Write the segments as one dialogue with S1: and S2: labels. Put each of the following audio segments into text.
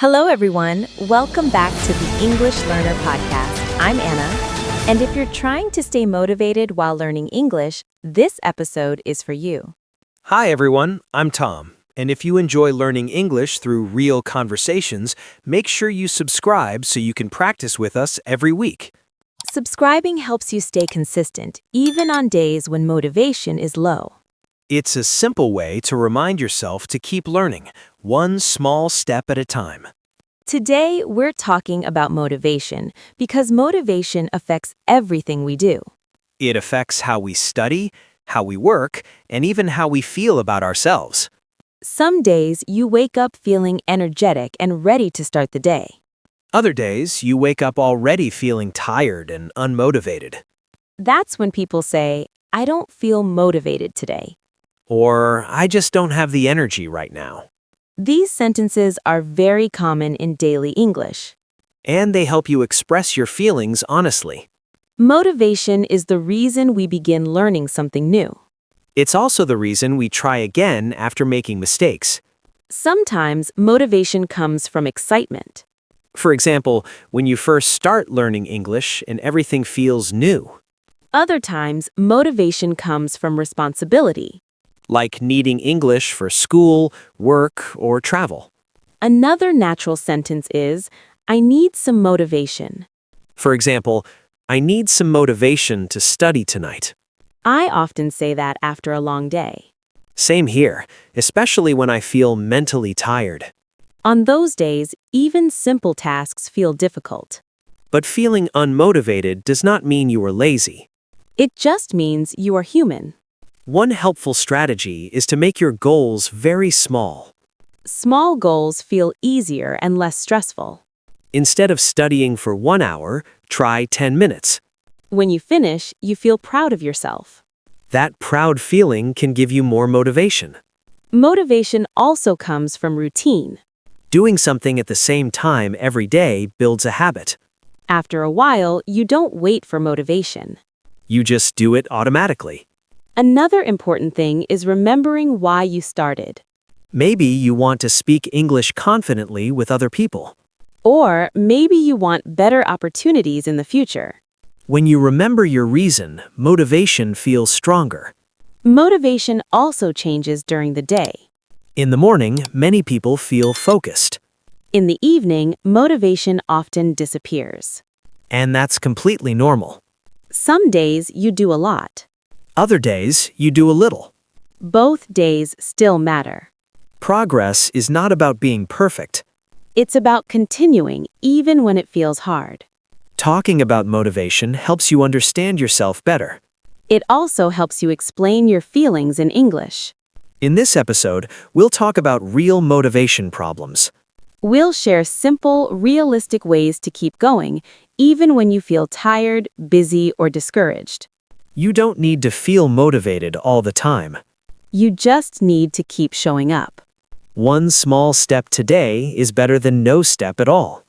S1: Hello, everyone. Welcome back to the English Learner Podcast. I'm Anna, and if you're trying to stay motivated while learning English, this episode is for you.
S2: Hi everyone, I'm Tom, and if you enjoy learning English through real conversations, make sure you subscribe so you can practice with us every week.
S1: Subscribing helps you stay consistent, even on days when motivation is low.
S2: It's a simple way to remind yourself to keep learning, one small step at a time.
S1: Today, we're talking about motivation because motivation affects everything we do.
S2: It affects how we study, how we work, and even how we feel about ourselves.
S1: Some days, you wake up feeling energetic and ready to start the day.
S2: Other days, you wake up already feeling tired and unmotivated.
S1: That's when people say, "I don't feel motivated today."
S2: Or, I just don't have the energy right now.
S1: These sentences are very common in daily English.
S2: And they help you express your feelings honestly.
S1: Motivation is the reason we begin learning something new.
S2: It's also the reason we try again after making mistakes.
S1: Sometimes motivation comes from excitement.
S2: For example, when you first start learning English and everything feels new,
S1: Other times, motivation comes from responsibility.
S2: like needing English for school, work, or travel.
S1: Another natural sentence is, "I need some motivation."
S2: For example, I need some motivation to study tonight.
S1: I often say that after a long day.
S2: Same here, especially when I feel mentally tired.
S1: On those days, even simple tasks feel difficult.
S2: But feeling unmotivated does not mean you are lazy.
S1: It just means you are human.
S2: One helpful strategy is to make your goals very small.
S1: Small goals feel easier and less stressful.
S2: Instead of studying for 1 hour, try 10 minutes.
S1: When you finish, you feel proud of yourself.
S2: That proud feeling can give you more motivation.
S1: Motivation also comes from routine.
S2: Doing something at the same time every day builds a habit.
S1: After a while, you don't wait for motivation.
S2: You just do it automatically.
S1: Another important thing is remembering why you started.
S2: Maybe you want to speak English confidently with other people.
S1: Or maybe you want better opportunities in the future.
S2: When you remember your reason, motivation feels stronger.
S1: Motivation also changes during the day.
S2: In the morning, many people feel focused.
S1: In the evening, motivation often disappears.
S2: And that's completely normal.
S1: Some days you do a lot.
S2: Other days, you do a little.
S1: Both days still matter.
S2: Progress is not about being perfect.
S1: It's about continuing even when it feels hard.
S2: Talking about motivation helps you understand yourself better.
S1: It also helps you explain your feelings in English.
S2: In this episode, we'll talk about real motivation problems.
S1: We'll share simple, realistic ways to keep going, even when you feel tired, busy, or discouraged.
S2: You don't need to feel motivated all the time.
S1: You just need to keep showing up.
S2: One small step today is better than no step at all.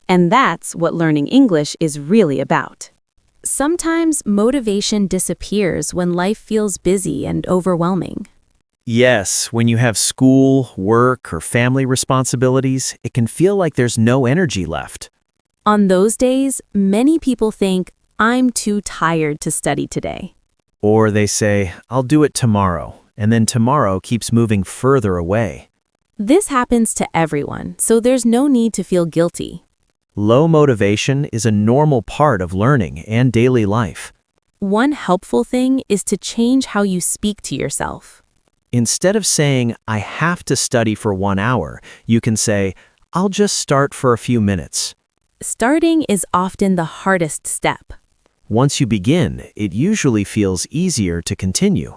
S1: And that's what learning English is really about.
S3: Sometimes motivation disappears when life feels busy and overwhelming.
S2: Yes, when you have school, work, or family responsibilities, it can feel like there's no energy left.
S3: On those days, many people think, "I'm too tired to study today."
S2: Or they say, I'll do it tomorrow, and then tomorrow keeps moving further away.
S3: This happens to everyone, so there's no need to feel guilty.
S2: Low motivation is a normal part of learning and daily life.
S3: One helpful thing is to change how you speak to yourself.
S2: Instead of saying, I have to study for 1 hour, you can say, I'll just start for a few minutes.
S3: Starting is often the hardest step.
S2: Once you begin, it usually feels easier to continue.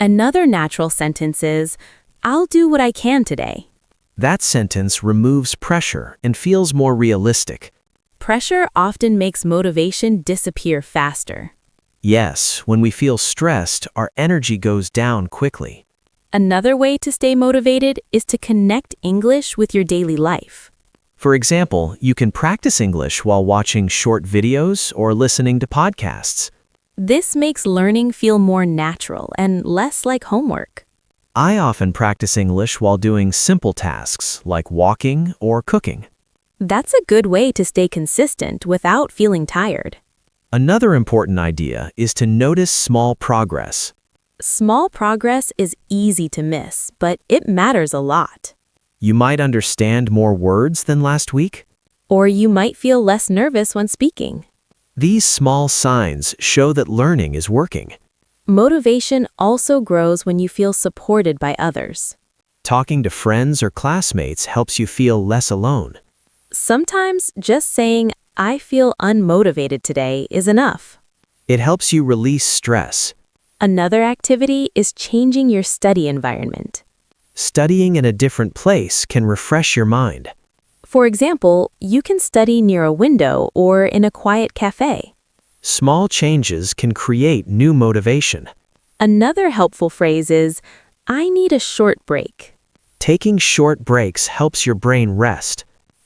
S3: Another natural sentence is, "I'll do what I can today."
S2: That sentence removes pressure and feels more realistic.
S3: Pressure often makes motivation disappear faster.
S2: Yes, when we feel stressed, our energy goes down quickly.
S3: Another way to stay motivated is to connect English with your daily life.
S2: For example, you can practice English while watching short videos or listening to podcasts.
S3: This makes learning feel more natural and less like homework.
S2: I often practice English while doing simple tasks like walking or cooking.
S3: That's a good way to stay consistent without feeling tired.
S2: Another important idea is to notice small progress.
S3: Small progress is easy to miss, but it matters a lot.
S2: You might understand more words than last week.
S3: Or you might feel less nervous when speaking.
S2: These small signs show that learning is working.
S3: Motivation also grows when you feel supported by others.
S2: Talking to friends or classmates helps you feel less alone.
S3: Sometimes just saying, "I feel unmotivated today," is enough.
S2: It helps you release stress.
S3: Another activity is changing your study environment.
S2: Studying in a different place can refresh your mind.
S3: For example, you can study near a window or in a quiet cafe.
S2: Small changes can create new motivation.
S3: Another helpful phrase is, "I need a short break."
S2: Taking short breaks helps your brain rest.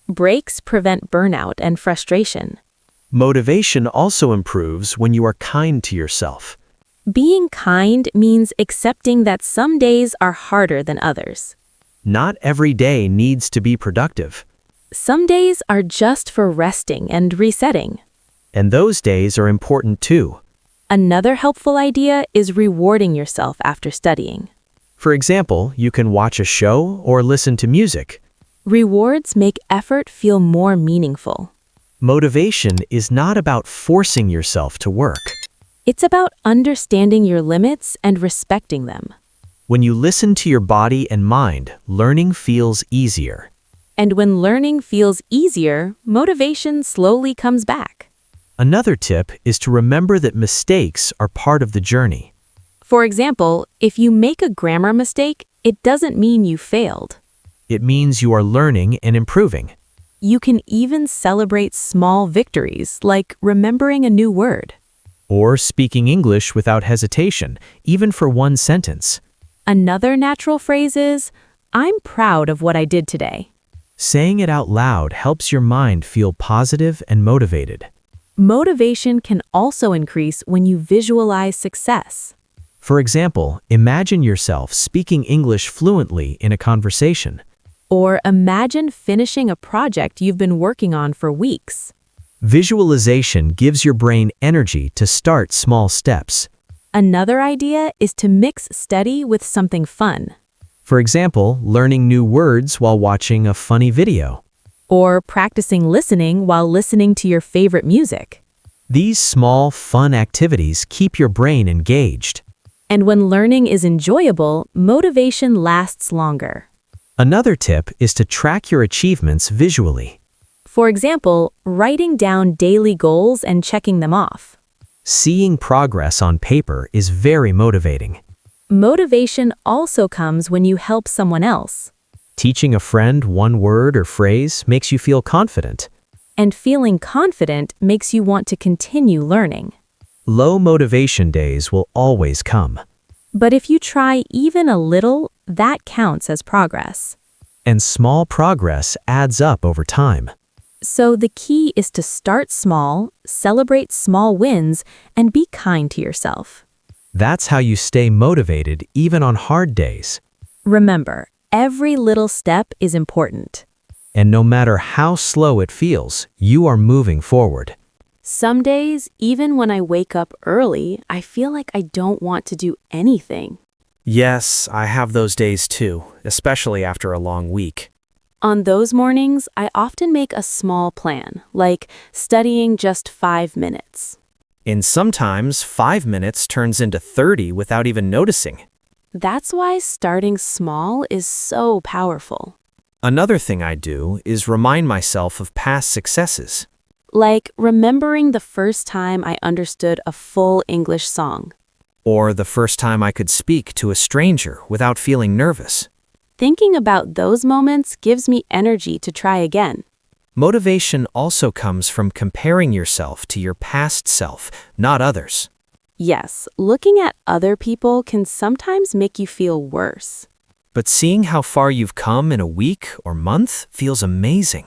S3: Breaks prevent burnout and frustration.
S2: Motivation also improves when you are kind to yourself.
S3: Being kind means accepting that some days are harder than others.
S2: Not every day needs to be productive.
S3: Some days are just for resting and resetting.
S2: And those days are important too.
S3: Another helpful idea is rewarding yourself after studying.
S2: For example, you can watch a show or listen to music.
S3: Rewards make effort feel more meaningful.
S2: Motivation is not about forcing yourself to work.
S3: It's about understanding your limits and respecting them.
S2: When you listen to your body and mind, learning feels easier.
S3: And when learning feels easier, motivation slowly comes back.
S2: Another tip is to remember that mistakes are part of the journey.
S3: For example, if you make a grammar mistake, it doesn't mean you failed.
S2: It means you are learning and improving.
S3: You can even celebrate small victories, like remembering a new word.
S2: Or speaking English without hesitation, even for one sentence.
S3: Another natural phrase is, "I'm proud of what I did today."
S2: Saying it out loud helps your mind feel positive and motivated.
S3: Motivation can also increase when you visualize success.
S2: For example, imagine yourself speaking English fluently in a conversation.
S3: Or imagine finishing a project you've been working on for weeks.
S2: Visualization gives your brain energy to start small steps.
S3: Another idea is to mix study with something fun.
S2: For example, learning new words while watching a funny video.
S3: Or practicing listening while listening to your favorite music.
S2: These small, fun activities keep your brain engaged.
S3: And when learning is enjoyable, motivation lasts longer.
S2: Another tip is to track your achievements visually.
S3: For example, writing down daily goals and checking them off.
S2: Seeing progress on paper is very motivating.
S3: Motivation also comes when you help someone else.
S2: Teaching a friend one word or phrase makes you feel confident.
S3: And feeling confident makes you want to continue learning.
S2: Low motivation days will always come.
S3: But if you try even a little, that counts as progress.
S2: And small progress adds up over time.
S3: So the key is to start small, celebrate small wins, and be kind to yourself.
S2: That's how you stay motivated even on hard days.
S3: Remember, every little step is important.
S2: And no matter how slow it feels, you are moving forward.
S3: Some days, even when I wake up early, I feel like I don't want to do anything.
S2: Yes, I have those days too, especially after a long week.
S3: On those mornings, I often make a small plan, like studying just 5 minutes.
S2: And sometimes 5 minutes turns into 30 without even noticing.
S3: That's why starting small is so powerful.
S2: Another thing I do is remind myself of past successes.
S3: Like remembering the first time I understood a full English song.
S2: Or the first time I could speak to a stranger without feeling nervous.
S3: Thinking about those moments gives me energy to try again.
S2: Motivation also comes from comparing yourself to your past self, not others.
S3: Yes, looking at other people can sometimes make you feel worse.
S2: But seeing how far you've come in a week or month feels amazing.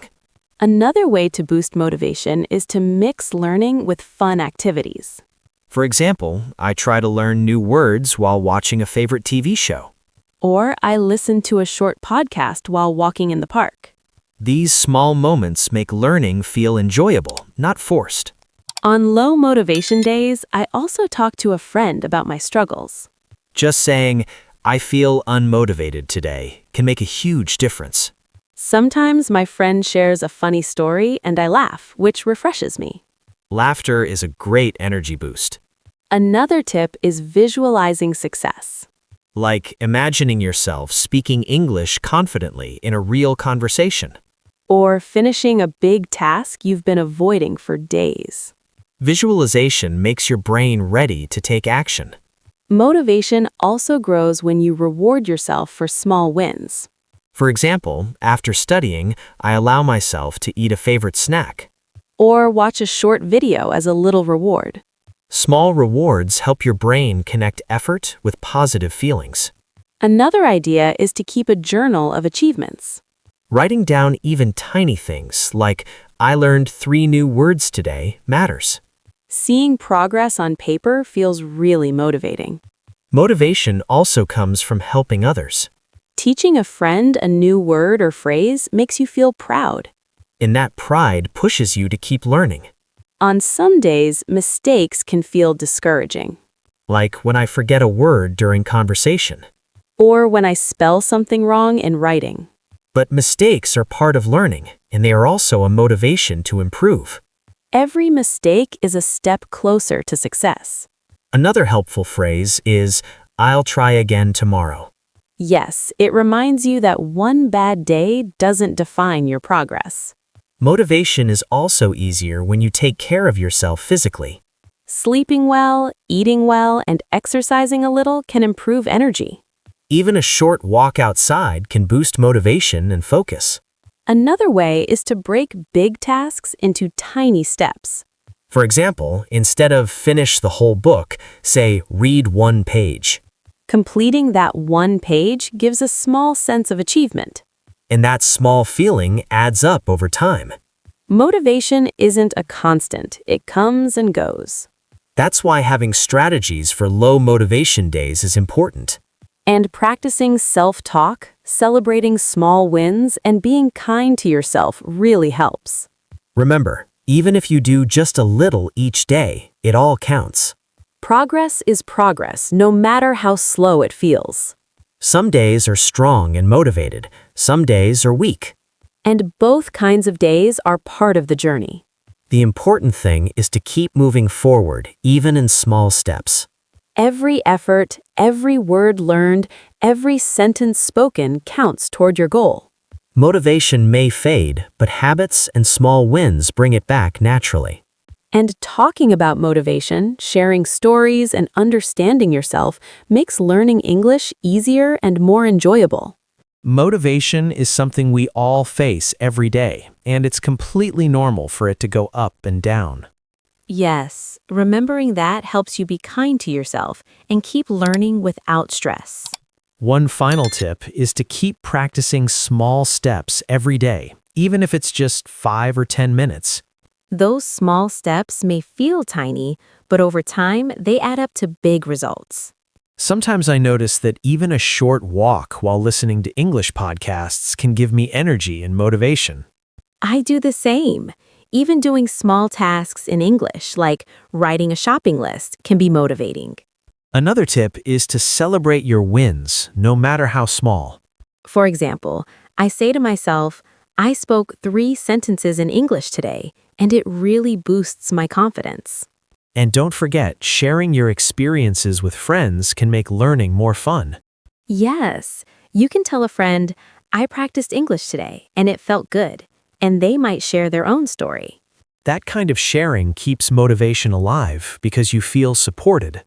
S3: Another way to boost motivation is to mix learning with fun activities.
S2: For example, I try to learn new words while watching a favorite TV show.
S3: Or I listen to a short podcast while walking in the park.
S2: These small moments make learning feel enjoyable, not forced.
S3: On low motivation days, I also talk to a friend about my struggles.
S2: Just saying, I feel unmotivated today, can make a huge difference.
S3: Sometimes my friend shares a funny story and I laugh, which refreshes me.
S2: Laughter is a great energy boost.
S3: Another tip is visualizing success.
S2: Like imagining yourself speaking English confidently in a real conversation.
S3: Or finishing a big task you've been avoiding for days.
S2: Visualization makes your brain ready to take action.
S3: Motivation also grows when you reward yourself for small wins.
S2: For example, after studying, I allow myself to eat a favorite snack.
S3: Or watch a short video as a little reward.
S2: Small rewards help your brain connect effort with positive feelings.
S3: Another idea is to keep a journal of achievements.
S2: Writing down even tiny things like, I learned 3 new words today, matters.
S3: Seeing progress on paper feels really motivating.
S2: Motivation also comes from helping others.
S3: Teaching a friend a new word or phrase makes you feel proud.
S2: And that pride pushes you to keep learning.
S3: On some days, mistakes can feel discouraging.
S2: Like when I forget a word during conversation.
S3: Or when I spell something wrong in writing.
S2: But mistakes are part of learning, and they are also a motivation to improve.
S3: Every mistake is a step closer to success.
S2: Another helpful phrase is, I'll try again tomorrow.
S3: Yes, it reminds you that one bad day doesn't define your progress.
S2: Motivation is also easier when you take care of yourself physically.
S3: Sleeping well, eating well, and exercising a little can improve energy.
S2: Even a short walk outside can boost motivation and focus.
S3: Another way is to break big tasks into tiny steps.
S2: For example, instead of finish the whole book, say read 1 page.
S3: Completing that one page gives a small sense of achievement.
S2: And that small feeling adds up over time.
S3: Motivation isn't a constant, it comes and goes.
S2: That's why having strategies for low motivation days is important.
S3: And practicing self-talk, celebrating small wins, and being kind to yourself really helps.
S2: Remember, even if you do just a little each day, it all counts.
S3: Progress is progress, no matter how slow it feels.
S2: Some days are strong and motivated, some days are weak.
S3: And both kinds of days are part of the journey.
S2: The important thing is to keep moving forward, even in small steps.
S3: Every effort, every word learned, every sentence spoken counts toward your goal.
S2: Motivation may fade, but habits and small wins bring it back naturally.
S3: And talking about motivation, sharing stories, and understanding yourself makes learning English easier and more enjoyable.
S2: Motivation is something we all face every day, and it's completely normal for it to go up and down.
S1: Yes, remembering that helps you be kind to yourself and keep learning without stress.
S2: One final tip is to keep practicing small steps every day, even if it's just 5 or 10 minutes.
S1: Those small steps may feel tiny, but over time, they add up to big results.
S2: Sometimes I notice that even a short walk while listening to English podcasts can give me energy and motivation.
S1: I do the same. Even doing small tasks in English, like writing a shopping list, can be motivating.
S2: Another tip is to celebrate your wins, no matter how small.
S1: For example, I say to myself, I spoke 3 sentences in English today, and it really boosts my confidence.
S2: And don't forget, sharing your experiences with friends can make learning more fun.
S1: Yes, you can tell a friend, I practiced English today, and it felt good, and they might share their own story.
S2: That kind of sharing keeps motivation alive because you feel supported.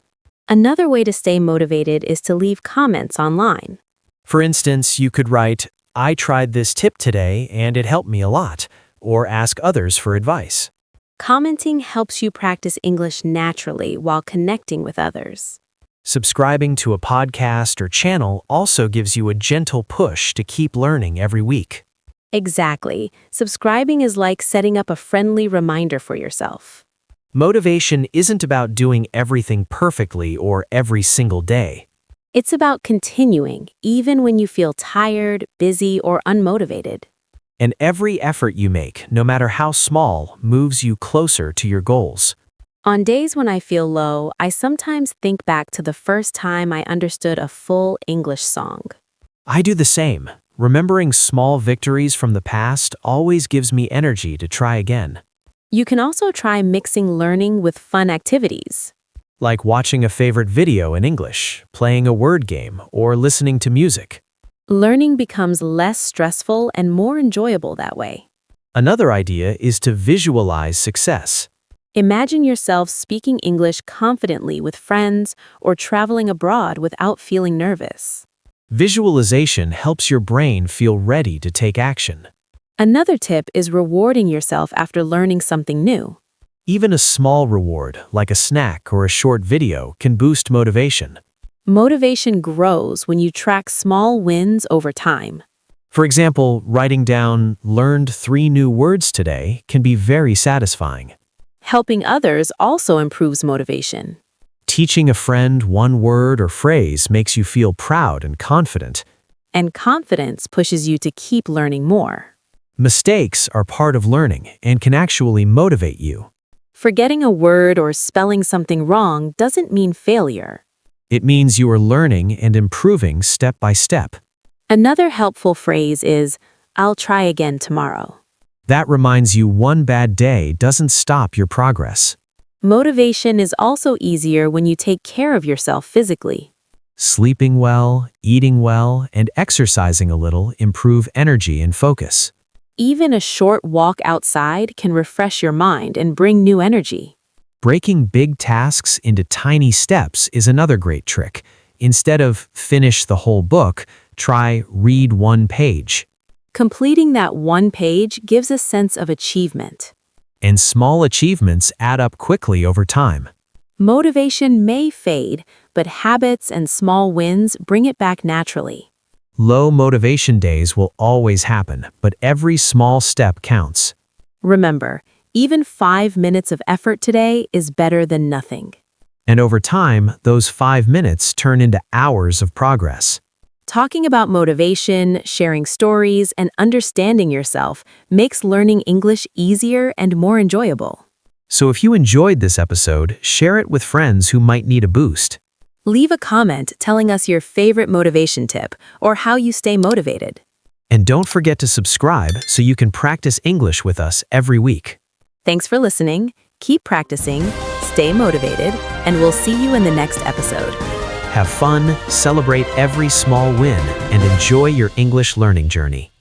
S1: Another way to stay motivated is to leave comments online.
S2: For instance, you could write, I tried this tip today and it helped me a lot, or ask others for advice.
S1: Commenting helps you practice English naturally while connecting with others.
S2: Subscribing to a podcast or channel also gives you a gentle push to keep learning every week.
S1: Exactly. Subscribing is like setting up a friendly reminder for yourself.
S2: Motivation isn't about doing everything perfectly or every single day.
S1: It's about continuing, even when you feel tired, busy, or unmotivated.
S2: And every effort you make, no matter how small, moves you closer to your goals.
S3: On days when I feel low, I sometimes think back to the first time I understood a full English song.
S2: I do the same. Remembering small victories from the past always gives me energy to try again.
S3: You can also try mixing learning with fun activities.
S2: Like watching a favorite video in English, playing a word game, or listening to music.
S3: Learning becomes less stressful and more enjoyable that way.
S2: Another idea is to visualize success.
S3: Imagine yourself speaking English confidently with friends or traveling abroad without feeling nervous.
S2: Visualization helps your brain feel ready to take action.
S3: Another tip is rewarding yourself after learning something new.
S2: Even a small reward, like a snack or a short video, can boost motivation.
S3: Motivation grows when you track small wins over time.
S2: For example, writing down "learned 3 new words today" can be very satisfying.
S3: Helping others also improves motivation.
S2: Teaching a friend 1 word or phrase makes you feel proud and confident.
S3: And confidence pushes you to keep learning more.
S2: Mistakes are part of learning and can actually motivate you.
S3: Forgetting a word or spelling something wrong doesn't mean failure.
S2: It means you are learning and improving step by step.
S3: Another helpful phrase is, "I'll try again tomorrow."
S2: That reminds you one bad day doesn't stop your progress.
S3: Motivation is also easier when you take care of yourself physically.
S2: Sleeping well, eating well, and exercising a little improve energy and focus.
S3: Even a short walk outside can refresh your mind and bring new energy.
S2: Breaking big tasks into tiny steps is another great trick. Instead of finish the whole book, try read 1 page.
S3: Completing that 1 page gives a sense of achievement.
S2: And small achievements add up quickly over time.
S3: Motivation may fade, but habits and small wins bring it back naturally.
S2: Low motivation days will always happen, but every small step counts.
S3: Remember, even 5 minutes of effort today is better than nothing.
S2: And over time, those 5 minutes turn into hours of progress.
S3: Talking about motivation, sharing stories, and understanding yourself makes learning English easier and more enjoyable.
S2: So if you enjoyed this episode, share it with friends who might need a boost.
S3: Leave a comment telling us your favorite motivation tip or how you stay motivated.
S2: And don't forget to subscribe so you can practice English with us every week.
S3: Thanks for listening, keep practicing, stay motivated, and we'll see you in the next episode.
S2: Have fun, celebrate every small win, and enjoy your English learning journey.